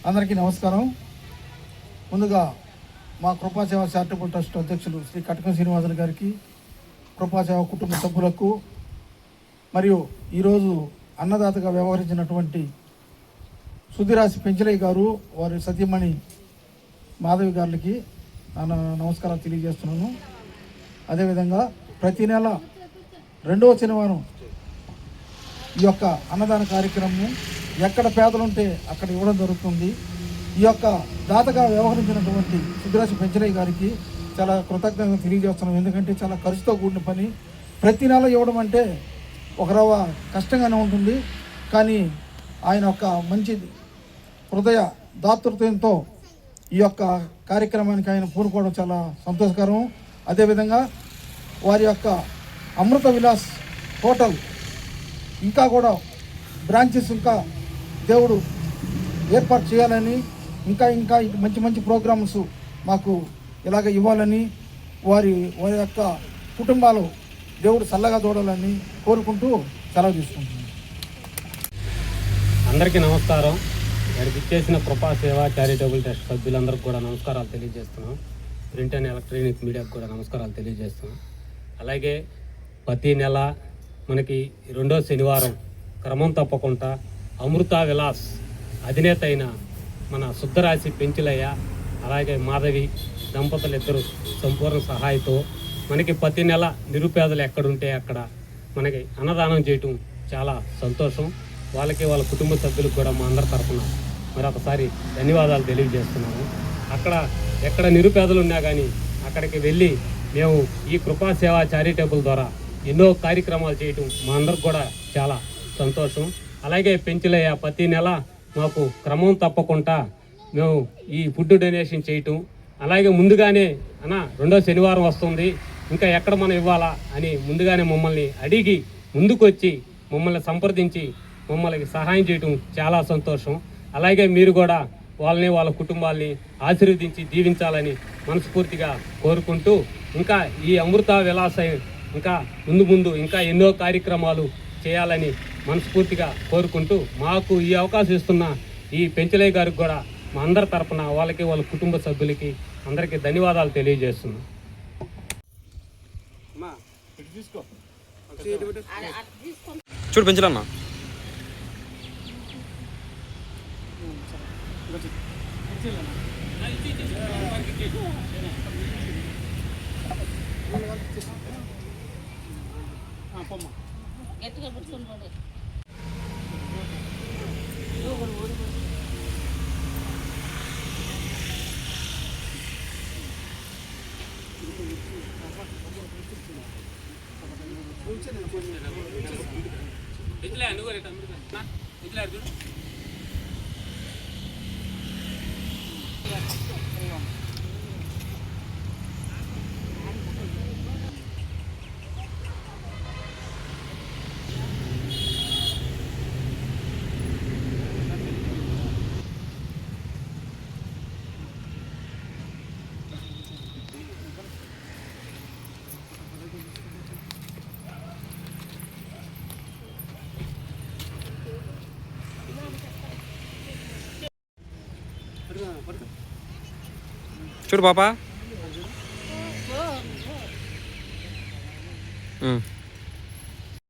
అందరికీ నమస్కారం. ముందుగా మా కృపాసేవ చారిటబుల్ ట్రస్ట్ అధ్యక్షులు శ్రీ కటకం శ్రీనివాసులు గారికి, కృపాసేవ కుటుంబ సభ్యులకు, మరియు ఈరోజు అన్నదాతగా వ్యవహరించినటువంటి సుధిరాశి పెంచలయ్య గారు, వారి సతీమణి మాధవి గారికి నమస్కారం తెలియజేస్తున్నాను. అదేవిధంగా ప్రతి నెల 2వ శనివారం ఈ యొక్క అన్నదాన కార్యక్రమం ఎక్కడ పేదలుంటే అక్కడ ఇవ్వడం జరుగుతుంది. ఈ యొక్క దాతగా వ్యవహరించినటువంటి సుధిరాశి పెంచలయ్య గారికి చాలా కృతజ్ఞతగా తెలియజేస్తున్నాం. ఎందుకంటే చాలా ఖర్చుతో కూడిన పని. ప్రతి నెల ఇవ్వడం అంటే ఒక రవ్వ కష్టంగానే ఉంటుంది. కానీ ఆయన ఒక మంచి హృదయ దాతృత్వంతో ఈ యొక్క కార్యక్రమానికి ఆయన పూనుకోవడం చాలా సంతోషకరం. అదేవిధంగా వారి యొక్క అమృత విలాస్ హోటల్ ఇంకా కూడా బ్రాంచెస్ ఇంకా దేవుడు ఏర్పాటు చేయాలని, ఇంకా మంచి మంచి ప్రోగ్రామ్స్ మాకు ఇలాగ ఇవ్వాలని, వారి యొక్క కుటుంబాలు దేవుడు చల్లగా చూడాలని కోరుకుంటూ సెలవు తీసుకుంటున్నాను. అందరికీ నమస్కారం. ఇక్కడికి ఇచ్చేసిన కృపాసేవ చారిటబుల్ ట్రస్ట్ సభ్యులందరికీ కూడా నమస్కారాలు తెలియజేస్తున్నాం. ప్రింట్ అండ్ ఎలక్ట్రానిక్ మీడియాకు కూడా నమస్కారాలు తెలియజేస్తున్నాం. అలాగే ప్రతి నెల మనకి 2వ శనివారం క్రమం తప్పకుండా అమృత విలాస్ అధినేత అయిన మన సుధిరాశి పెంచలయ్య అలాగే మాధవి దంపతులు ఇద్దరు సంపూర్ణ సహాయంతో మనకి ప్రతి నెల నిరుపేదలు ఎక్కడుంటే అక్కడ మనకి అన్నదానం చేయటం చాలా సంతోషం. వాళ్ళకి వాళ్ళ కుటుంబ సభ్యులకు కూడా మా అందరి తరఫున మరొకసారి ధన్యవాదాలు తెలియజేస్తున్నాము. ఎక్కడ నిరుపేదలు ఉన్నా కానీ అక్కడికి వెళ్ళి మేము ఈ కృపాసేవ చారిటబుల్ ద్వారా ఎన్నో కార్యక్రమాలు చేయటం మా అందరికి కూడా చాలా సంతోషం. అలాగే పెంచలయ్య ప్రతి నెల మాకు క్రమం తప్పకుండా మేము ఈ ఫుడ్ డొనేషన్ చేయటం, అలాగే ముందుగానే 2వ శనివారం వస్తుంది ఇంకా ఎక్కడ మనం ఇవ్వాలా అని ముందుగానే మమ్మల్ని అడిగి ముందుకొచ్చి మమ్మల్ని సంప్రదించి మమ్మల్ని సహాయం చేయటం చాలా సంతోషం. అలాగే మీరు కూడా వాళ్ళని వాళ్ళ కుటుంబాలని ఆశీర్వదించి దీవించాలని మనస్ఫూర్తిగా కోరుకుంటూ, ఇంకా ఈ అమృత విలాస ఇంకా ముందు ఇంకా ఎన్నో కార్యక్రమాలు చేయాలని మనస్ఫూర్తిగా కోరుకుంటూ, మాకు ఈ అవకాశం ఇస్తున్న ఈ పెంచలయ్య గారికి కూడా మా అందరి తరపున వాళ్ళకి వాళ్ళ కుటుంబ సభ్యులకి అందరికీ ధన్యవాదాలు తెలియజేస్తున్నాం. చూడు పెంచలన్నా గట్టిగా పుట్టుకొని పోండి. చూడు పాపా.